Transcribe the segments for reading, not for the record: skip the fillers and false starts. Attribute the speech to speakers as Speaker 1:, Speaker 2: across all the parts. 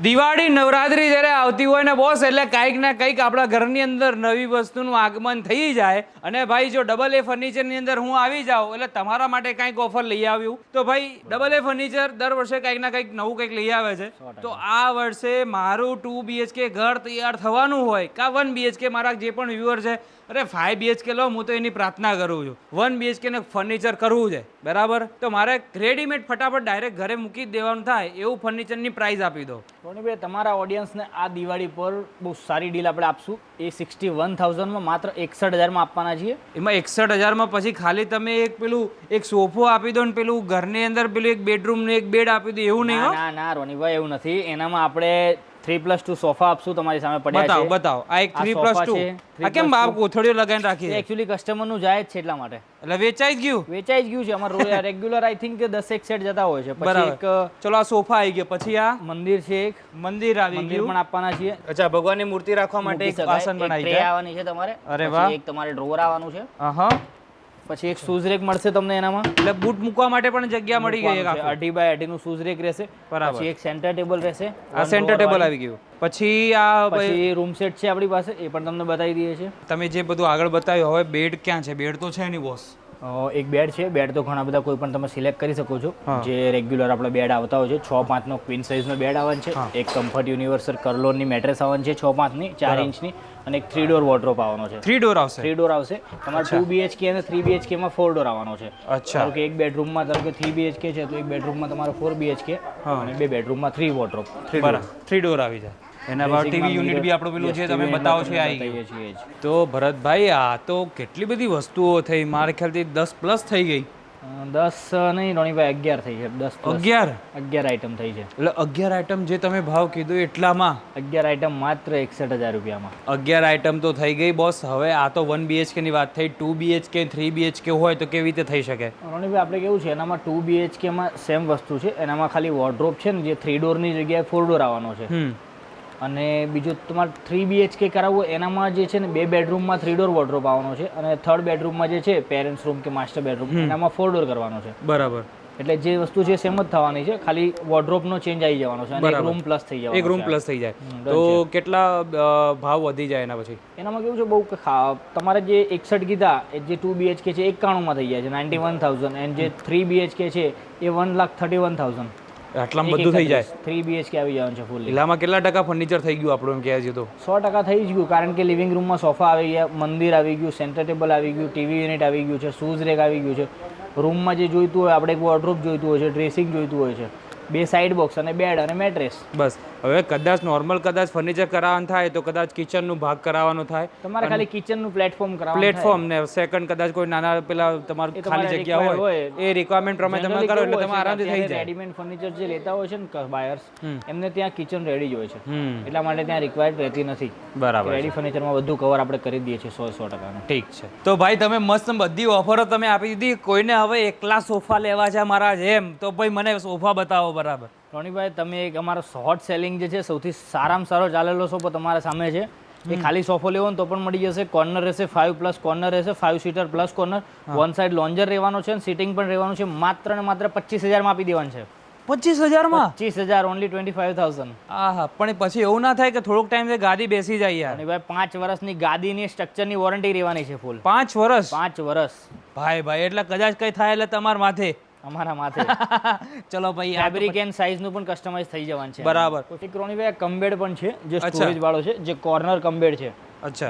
Speaker 1: દિવાળી નવરાત્રી જ્યારે આવતી હોય ને બોસ એટલે કંઈક ને કંઈક આપણા ઘરની અંદર નવી વસ્તુનું આગમન થઈ જાય અને ભાઈ જો ડબલ એ ફર્નિચરની અંદર હું આવી જાઉં એટલે તમારા માટે કંઈક ઓફર લઈ આવ્યું તો ભાઈ ડબલ એ ફર્નિચર દર વર્ષે કંઈક ના કંઈક નવું કંઈક લઈ આવે છે તો આ વર્ષે મારું 2 BHK ઘર તૈયાર થવાનું હોય કા 1 BHK મારા જે પણ વ્યુઅર છે અરે 5 BHK લો હું તો એની પ્રાર્થના કરું છું 1 BHK ને ફર્નિચર કરવું છે બરાબર તો મારે રેડીમેડ ફટાફટ ડાયરેક્ટ ઘરે મૂકી દેવાનું થાય એવું ફર્નિચરની પ્રાઇસ આપી દો
Speaker 2: રોનીભાઈ તમારા ઓડિયન્સને આ દિવાળી પર બહુ સારી ડીલ આપણે આપશું એ 61,000માં માત્ર 61,000માં આપવાના છીએ
Speaker 1: એમાં 61,000માં પછી ખાલી તમે એક સોફો આપી દો ને પેલું ઘરની અંદર પેલું એક બેડરૂમ ને એક બેડ આપી દો એવું નહીં
Speaker 2: ના ના રોનીભાઈ એવું નથી એનામાં આપણે 3+2 સોફા આપશું તમારી સામે પડ્યા છે
Speaker 1: બતાવો આ એક 3+2 આ કેમ બાપ કોથળીઓ લગાવીને રાખી છે
Speaker 2: એક્ચ્યુઅલી કસ્ટમરનું જાય જ છે એટલા માટે
Speaker 1: એટલે વેચાઈ જ ગયું
Speaker 2: છે અમારું રેગ્યુલર આઈ થિંક 10 એક સેટ જતા હોય છે પછી એક
Speaker 1: ચલો આ સોફા આવી ગયો પછી આ
Speaker 2: મંદિર છે એક
Speaker 1: મંદિર આવી ગયું
Speaker 2: પણ આપવાના છીએ
Speaker 1: અચ્છા ભગવાનની મૂર્તિ રાખવા માટે એક આસન બનાવી
Speaker 2: ટ્રે આવવાની છે તમારે
Speaker 1: અરે વાહ
Speaker 2: એક તમારે ડ્રોવર આવવાનું છે
Speaker 1: હા
Speaker 2: પછી એક શૂઝ રેક મળશે તમને એનામાં
Speaker 1: એટલે બૂટ મૂકવા માટે પણ જગ્યા મળી ગઈ એક
Speaker 2: 2x2 નું શૂઝ રેક રહેશે પછી એક સેન્ટર ટેબલ રહેશે
Speaker 1: આ સેન્ટર ટેબલ આવી ગયું પછી
Speaker 2: પછી રૂમ સેટ છે આપણી પાસે એ પણ તમને બતાવી દઈએ છીએ
Speaker 1: તમે જે બધું આગળ બતાવ્યું હવે બેડ ક્યાં છે બેડ તો છે નહીં બોસ
Speaker 2: એક બેડ છે બેડ તો ઘણા બધા કોઈ પણ તમે સિલેક્ટ કરી શકો છો જે રેગ્યુલર આપણે બેડ આવતા હોય છે 6-5 નો ક્વીન સાઇઝ નો બેડ આવવાનો છે એક કમ્ફર્ટ યુનિવર્સલ કર્લોન ની મેટ્રેસ આવવાની છે 6-5 ની 4 ઇંચની અને એક 3 ડોર વોર્ડરોબ આવવાનો છે
Speaker 1: 3 ડોર આવશે
Speaker 2: 3 ડોર આવશે તમારે 2 BHK અને 3 BHK માં 4 ડોર આવવાનો છે
Speaker 1: અચ્છા
Speaker 2: કે એક બેડરૂમમાં ધારો કે 3 BHK છે તો એક બેડરૂમમાં તમારો 4 BHK અને બે બેડરૂમમાં 3 વોર્ડરોબ
Speaker 1: 3 ડોર આવી જાય એના બાદ ટીવી યુનિટ બી આપણું પેલું છે તમે બતાવો છો આવી ગયું તો ભરતભાઈ આ તો કેટલી બધી વસ્તુઓ થઈ મારા ખ્યાલથી 10+ થઈ ગઈ
Speaker 2: 10 નહીં રોનીભાઈ 11 થઈ છે 11 આઈટમ થઈ છે
Speaker 1: એટલે 11 આઈટમ જે તમે ભાવ કીધો એટલામાં
Speaker 2: 11 આઈટમ માત્ર 61,000 રૂપિયામાં
Speaker 1: 11 આઈટમ તો થઈ ગઈ બોસ હવે આ તો 1 BHK ની વાત થઈ 2 BHK 3 BHK હોય તો કેવી રીતે થઈ શકે
Speaker 2: રોનીભાઈ આપણે કેવું છે એનામાં 2 BHK માં સેમ વસ્તુ છે એનામાં ખાલી વોર્ડરોબ છે ને જે 3 ડોરની જગ્યાએ 4 ડોર આવવાનો છે અને બીજું તમારે 3 BHK કરાવવું એનામાં જે છે ને 2 બેડરૂમમાં 3 ડોર વોર્ડરોબ આવવાનો છે અને 3rd બેડરૂમમાં જે છે પેરેન્ટ્સ રૂમ કે માસ્ટર બેડરૂમ એનામાં 4 ડોર કરવાનો છે
Speaker 1: બરાબર
Speaker 2: એટલે જે વસ્તુ છે સેમ જ થવાની છે ખાલી વોર્ડરોબનો ચેન્જ આવી જવાનો છે અને એક રૂમ પ્લસ થઈ જવાનો
Speaker 1: એક રૂમ પ્લસ થઈ જાય તો કેટલા ભાવ વધી જાય એના પછી
Speaker 2: એનામાં કેવું છે બહુ તમારે જે 61 કીધા જે 2 BHK છે 91 માં થઈ જાય છે 91,000 અને જે 3 BHK છે એ 1,31,000
Speaker 1: આટલામાં બધું થઈ જાય
Speaker 2: 3 BHK આવી જવાનું છે ફૂલ
Speaker 1: એટલામાં કેટલા ટકા ફર્નિચર થઈ ગયું આપણું એમ કહે છે તો
Speaker 2: 100% થઈ જ ગયું કારણ કે લિવિંગ રૂમમાં સોફા આવી ગયા મંદિર આવી ગયું સેન્ટર ટેબલ આવી ગયું ટીવી યુનિટ આવી ગયું છે શૂઝ રેક આવી ગયું છે રૂમમાં જે જોઈતું હોય આપણે એક વોર્ડરોબ જોઈતું હોય છે ડ્રેસિંગ જોઈતું હોય છે 2 સાઇડ બોક્સ અને બેડ અને મેટ્રેસ
Speaker 1: બસ હવે કદાચ નોર્મલ ફર્નિચર કરાવવાનું થાય તો કદાચ કિચનનું ભાગ કરાવવાનો થાય
Speaker 2: તમારે ખાલી કિચનનું પ્લેટફોર્મ કરાવવાનું
Speaker 1: પ્લેટફોર્મ ને સેકન્ડ કદાચ કોઈ નાના પેલા તમારી ખાલી જગ્યા હોય એ રિક્વાયરમેન્ટ પ્રમાણે તમે કરો એટલે તમે આરામથી થઈ જાય
Speaker 2: રેડીમેડ ફર્નિચર જે લેતા હોય છે ને બાયર્સ એમને ત્યાં કિચન રેડી જ હોય છે એટલા માટે ત્યાં રિક્વાયર્ડ રહેતી નથી
Speaker 1: બરાબર
Speaker 2: રેડી ફર્નિચરમાં બધું કવર આપણે કરી દઈએ છીએ 100%
Speaker 1: ઠીક છે તો ભાઈ તમે મસ્ત બધી ઓફરો તમે આપી દીધી કોઈને હવે એકલા સોફા લેવા છે મારા જેમ તો ભાઈ મને સોફા બતાવો બરાબર
Speaker 2: રોનીભાઈ તમે એક અમારો શોર્ટ સેલિંગ જે છે સૌથી સારામાં સારો ચાલેલો સોફો તમારા સામે છે એ ખાલી સોફો લેવો ને તો પણ મળી જશે કોર્નર રહેશે 5+ કોર્નર રહેશે 5 seater plus corner one side lounger રહેવાનો છે સીટિંગ પણ રહેવાનું છે માત્ર ને માત્ર 25,000 માં આપી દેવાનું છે
Speaker 1: 25,000 માં
Speaker 2: 25,000 ઓનલી 25,000
Speaker 1: આહા પણ પછી એવું ના થાય કે થોડોક ટાઈમ ગાદી બેસી જાય યાર
Speaker 2: અને ભાઈ 5 વર્ષની ગાદીની સ્ટ્રક્ચરની વોરંટી રહેવાની છે ફૂલ
Speaker 1: 5 વર્ષ
Speaker 2: 5 વર્ષ
Speaker 1: ભાઈ એટલે કદાચ કઈ થાય એટલે તમારા માથે
Speaker 2: અમારા માથે
Speaker 1: ચલો ભાઈ
Speaker 2: ફેબ્રિક એન્ડ સાઇઝ નું પણ કસ્ટમાઇઝ થઈ જવાનું છે
Speaker 1: બરાબર
Speaker 2: એક રોનીભાઈ કમ્બેડ પણ છે જે સ્ટોરેજ વાળો છે જે કોર્નર કમ્બેડ છે
Speaker 1: અચ્છા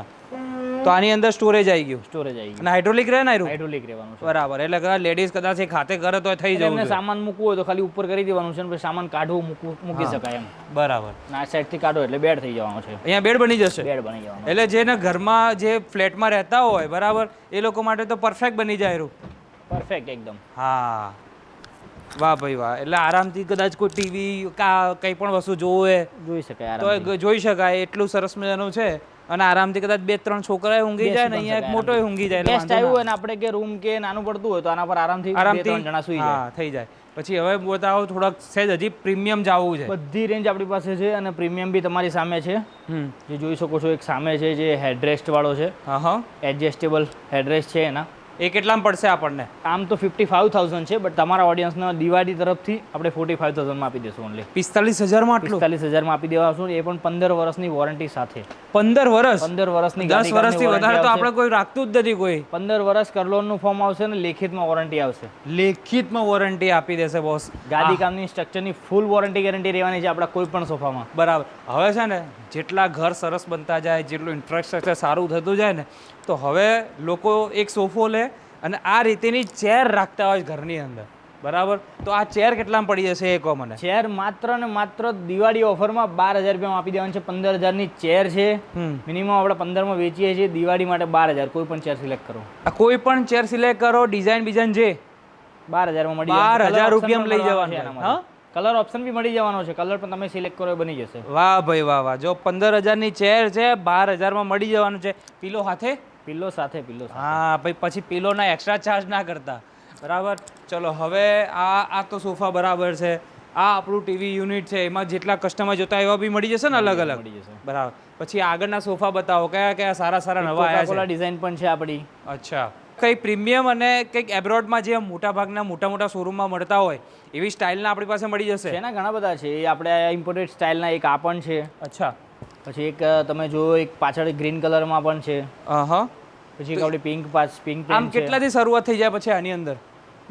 Speaker 1: તો આની અંદર સ્ટોરેજ આવી ગયું
Speaker 2: સ્ટોરેજ આવી ગયું
Speaker 1: અને હાઇડ્રોલિક રહે ને
Speaker 2: હાઇડ્રોલિક રહેવાનું છે
Speaker 1: બરાબર એટલે કદાચ લેડીઝ કદાચ એ ખાતે કરે તો થઈ જવું
Speaker 2: એમને સામાન મૂકવું હોય તો ખાલી ઉપર કરી દેવાનું છે અને પછી સામાન કાઢવું મૂકી શકાય એમ
Speaker 1: બરાબર
Speaker 2: ના સાઈડ થી કાઢો એટલે બેડ થઈ જવાનો છે
Speaker 1: અહીંયા બેડ બની જશે
Speaker 2: બેડ બની જવાનો
Speaker 1: એટલે જેને ઘરમાં જે ફ્લેટમાં રહેતા હોય બરાબર એ લોકો માટે તો પરફેક્ટ બની જાય એરું
Speaker 2: પરફેક્ટ એકદમ
Speaker 1: હા વાહ ભાઈ વાહ એટલે આરામથી કદાચ કોઈ ટીવી કંઈ પણ વસ્તુ જોવે
Speaker 2: જોઈ શકાય
Speaker 1: તો જોઈ શકાય એટલું સરસ મજાનું છે અને આરામથી કદાચ 2-3 છોકરા ઊંઘી જાય ને અહીંયા એક મોટો ઊંઘી જાય
Speaker 2: ગેસ્ટ આવ્યું હોય ને આપણે કે રૂમ કે નાનું પડતું હોય તો આના પર આરામથી 2-3 જણા સુઈ જાય
Speaker 1: થઈ જાય પછી હવે બતાવો થોડાક સહેજ હજી પ્રીમિયમ જવું છે
Speaker 2: બધી રેન્જ આપણી પાસે છે અને પ્રીમિયમ બી તમારી સામે છે જે જોઈ શકો છો એક સામે છે જે હેડરેસ્ટ વાળો છે
Speaker 1: હા
Speaker 2: એડજસ્ટેબલ હેડરેસ્ટ છે એના
Speaker 1: એ કેટલામાં પડશે આપણને?
Speaker 2: આમ તો 55,000 છે, બટ તમારા ઓડિયન્સના દિવાળી તરફથી આપણે 45,000 માં આપી દેશું ઓનલી.
Speaker 1: 45,000 આટલું?
Speaker 2: 45,000 માં આપી દેવાશું, એ પણ 15 વર્ષની વોરંટી સાથે.
Speaker 1: 15 વર્ષ?
Speaker 2: 15 વર્ષની
Speaker 1: 10 વર્ષથી વધારે તો આપણે કોઈ રાખતું જ નથી કોઈ.
Speaker 2: 15 વર્ષ કરલોનનું ફોર્મ આવશે ને લેખિતમાં વોરંટી આવશે.
Speaker 1: લેખિતમાં વોરંટી આપી દેશે બોસ.
Speaker 2: ગાદી કામની સ્ટ્રક્ચરની ફૂલ વોરંટી ગેરંટી રહેવાની છે આપણા કોઈ પણ સોફામાં.
Speaker 1: બરાબર. હવે છે ને જેટલા ઘર સરસ બનતા જાય, જેટલું ઇન્ફ્રાસ્ટ્રક્ચર સારું થતું જાય ને, તો હવે લોકો એક સોફો લે અને આ રીતેની ચેર રાખતા હોય ઘરની અંદર. બરાબર. તો આ ચેર કેટલામાં પડી જશે એ કહો મને.
Speaker 2: ચેર માત્ર ને માત્ર દિવાળી ઓફરમાં 12,000 રૂપિયામાં આપી દેવાની છે. 15,000ની ચેર છે, મિનિમમ આપણે 15માં વેચીએ છીએ. દિવાળી માટે 12,000. કોઈ પણ ચેર સિલેક્ટ કરો.
Speaker 1: આ કોઈ પણ ચેર સિલેક્ટ કરો, ડિઝાઇન બીજાન જે
Speaker 2: 12,000માં મળી
Speaker 1: 12,000 રૂપિયામાં લઈ જવાનું. હા,
Speaker 2: કલર ઓપ્શન બી મળી જવાનો છે. કલર પણ તમે સિલેક્ટ કરો એ બની જશે.
Speaker 1: વાહ ભાઈ વાહ વાહ. જો 15,000ની ચેર છે, 12,000માં મળી જવાનું છે. પિલો સાથે?
Speaker 2: પિલ્લો સાથે.
Speaker 1: હા ભાઈ, પછી પિલોના એક્સ્ટ્રા ચાર્જ ના કરતા. બરાબર. ચલો હવે આ તો સોફા બરાબર છે. આ આપણું ટીવી યુનિટ છે, એમાં જેટલા કસ્ટમર જોતા એવા બી મળી જશે ને અલગ અલગ?
Speaker 2: મળી જશે.
Speaker 1: બરાબર. પછી આગળના સોફા બતાવો, કયા કયા સારા સારા નવા આવ્યા છે?
Speaker 2: ડિઝાઇન પણ છે આપણી.
Speaker 1: અચ્છા. કઈ પ્રીમિયમ અને કંઈક એબ્રોડમાં જે મોટા ભાગના મોટા શોરૂમમાં મળતા હોય એવી સ્ટાઇલના આપણી પાસે મળી જશે?
Speaker 2: એના ઘણા બધા છે. એ આપણે ઇમ્પોર્ટેડ સ્ટાઇલના એક આ પણ છે.
Speaker 1: અચ્છા.
Speaker 2: પછી એક તમે જો એક પાછળ ગ્રીન કલરમાં પણ છે.
Speaker 1: હા.
Speaker 2: પછી એક આપણી પિંક
Speaker 1: આમ કેટલાથી શરૂઆત થઈ જાય પછી આની અંદર?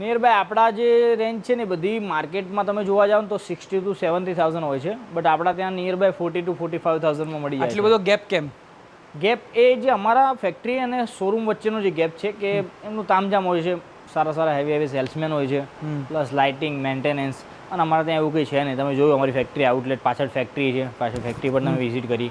Speaker 2: નિયર બાય આપણા જે રેન્જ છે ને બધી માર્કેટમાં તમે જોવા જાવ તો 60,000 to 70,000 હોય છે, બટ આપણા ત્યાં નિયર બાય 40,000 to 45,000માં મળી જાય.
Speaker 1: આટલો બધો ગેપ કેમ?
Speaker 2: ગેપ એ જે અમારા ફેક્ટરી અને શોરૂમ વચ્ચેનો જે ગેપ છે કે એમનું તામઝામ હોય છે, સારા હેવી સેલ્સમેન હોય છે, પ્લસ લાઇટિંગ, મેન્ટેનન્સ. અને અમારા ત્યાં એવું કંઈ છે નહીં. તમે જોયું અમારી ફેક્ટરી આઉટલેટ પાછળ ફેક્ટરી છે, પાછળ ફેક્ટરી પર તમે વિઝિટ કરી,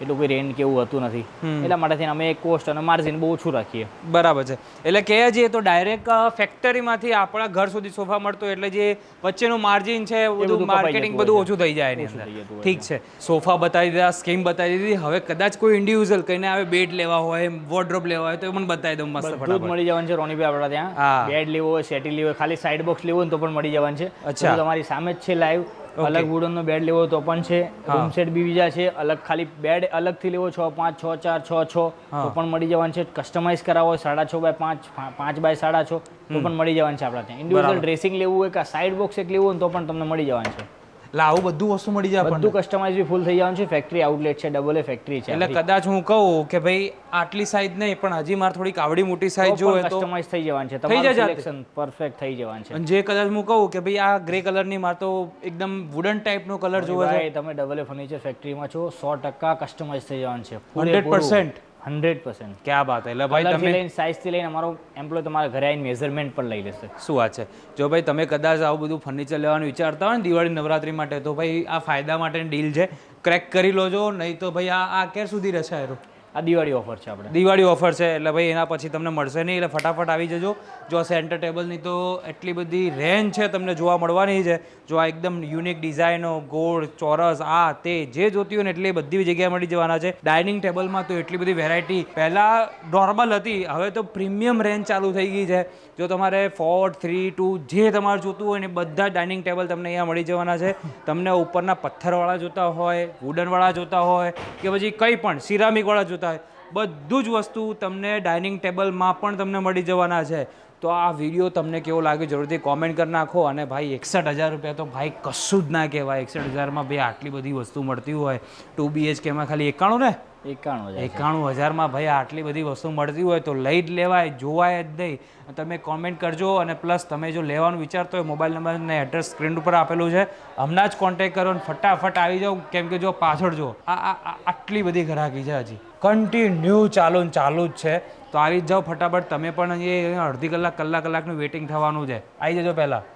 Speaker 2: એટલું કોઈ રેન્ટ કેવું હતું નથી. એટલા માટે અમે કોસ્ટ અને માર્જિન બહુ ઓછું રાખીએ.
Speaker 1: બરાબર છે. એટલે કહેવા જઈએ તો ડાયરેક્ટ ફેક્ટરીમાંથી આપણા ઘર સુધી સોફા મળતો, એટલે જે વચ્ચેનું માર્જિન છે બધું માર્કેટિંગ બધું ઓછું થઈ જાય એની અંદર. ઠીક છે. સોફા બતાવી દીધા, સ્કીમ બતાવી દીધી. હવે કદાચ કોઈ ઇન્ડિવિજ્યુઅલ કહીને આવે બેડ લેવા હોય, વોર્ડરોબ લેવા હોય તો એ પણ બતાવી દઉં મસ્ત ફટાફટ.
Speaker 2: મળી જવાનું છે રોનીભાઈ આપણા ત્યાં. બેડ લેવો હોય, સેટી લેવો હોય, ખાલી સાઇડ બોક્સ લેવો હોય તો પણ મળી જવાનું છે.
Speaker 1: અચ્છા.
Speaker 2: તમારી સામે જ છે લાઈવ. અલગ વુડનનો બેડ લેવો તો પણ છે. રૂમ સેટ બી બીજા છે અલગ. ખાલી બેડ અલગથી લેવો 6x5, 6x4, 6x6 તો પણ મળી જવાનું છે. કસ્ટમાઇઝ કરાવો હોય 6.5x5, 5x6 તો પણ મળી જવાનું છે આપણા ત્યાં. ઇન્ડિવિડ્યુઅલ ડ્રેસિંગ લેવું હોય કે સાઇડ બોક્સ એક લેવું હોય તો પણ તમને મળી જવાનું છે.
Speaker 1: એટલે આવું બધું વસ્તુ મળી જાય.
Speaker 2: બધું કસ્ટમાઇઝ બી ફૂલ થઈ જવાનું છે. ફેક્ટરી આઉટલેટ છે, ડબલ એ ફેક્ટરી છે.
Speaker 1: એટલે કદાચ હું કહું કે ભાઈ આટલી સાઈઝ નહીં પણ હજી મારે થોડીક આવડી મોટી સાઈઝ જોઈએ તો
Speaker 2: કસ્ટમાઇઝ થઈ જવાનું છે. તમારું સિલેક્શન પરફેક્ટ થઈ જવાનું છે.
Speaker 1: અને જે કદાચ હું કહું કે ભાઈ આ ગ્રે કલરની મારે તો એકદમ વુડન ટાઈપનો કલર જોવે છે,
Speaker 2: તમે ડબલ એ ફર્નિચર ફેક્ટરીમાં છો, 100% કસ્ટમાઇઝ થઈ જવાનું છે.
Speaker 1: 100%.
Speaker 2: 100%.
Speaker 1: ક્યાં વાત. એટલે ભાઈ તમે
Speaker 2: લઈને સાઇઝથી લઈને અમારો એમ્પ્લોય તમારા ઘરે આવીને મેઝરમેન્ટ પણ લઈ લેશે.
Speaker 1: શું વાત છે. જો ભાઈ તમે કદાચ આવું બધું ફર્નિચર લેવાનું વિચારતા હોય ને દિવાળી નવરાત્રી માટે, તો ભાઈ આ ફાયદા માટેની ડીલ છે, ક્રેક કરી લોજો. નહીં તો ભાઈ આ ક્યાં સુધી રહેશે આરો?
Speaker 2: આ દિવાળી ઓફર છે આપણે.
Speaker 1: દિવાળી ઓફર છે એટલે ભાઈ એના પછી તમને મળશે નહીં. એટલે ફટાફટ આવી જજો. જો સેન્ટર ટેબલની તો એટલી બધી રેન્જ છે તમને જોવા મળવાની છે. જો આ એકદમ યુનિક ડિઝાઇનો, ગોળ, ચોરસ, આ તે જે જોતી હોય ને એટલી બધી જગ્યાએ મળી જવાના છે. ડાઇનિંગ ટેબલમાં તો એટલી બધી વેરાયટી. પહેલાં નોર્મલ હતી, હવે તો પ્રીમિયમ રેન્જ ચાલુ થઈ ગઈ છે. જો તમારે 4, 3, 2 જે તમારે જોતું હોય ને બધા ડાઇનિંગ ટેબલ તમને અહીંયા મળી જવાના છે. તમને ઉપરના પથ્થરવાળા જોતા હોય, વુડનવાળા જોતા હોય કે પછી કંઈ પણ સિરામિકવાળા જોતા હોય, બધું જ વસ્તુ તમને ડાઇનિંગ ટેબલમાં પણ તમને મળી જવાના છે. તો આ વિડીયો તમને કેવો લાગ્યો જરૂરથી કોમેન્ટ કરી નાખો. અને ભાઈ 61,000 રૂપિયા તો ભાઈ કશું જ ના કહેવાય. 61,000માં ભાઈ આટલી બધી વસ્તુ મળતી હોય 2 BHKમાં ખાલી 91 ને 91,000માં ભાઈ આટલી બધી વસ્તુ મળતી હોય તો લઈ જ લેવાય, જોવાય જ નહીં. તમે કોમેન્ટ કરજો. અને પ્લસ તમે જો લેવાનું વિચારતો હોય મોબાઈલ નંબર અને એડ્રેસ સ્ક્રીન ઉપર આપેલું છે, હમણાં જ કોન્ટેક્ટ કરો અને ફટાફટ આવી જાઓ. કેમ કે જો પાછળ જો આટલી બધી ગ્રાહકી છે, હજી કન્ટિન્યુ ચાલુ જ છે. તો આવી જ જાઓ ફટાફટ. તમે પણ એ અડધી કલાકનું વેઇટિંગ થવાનું છે. આવી જજો પહેલાં.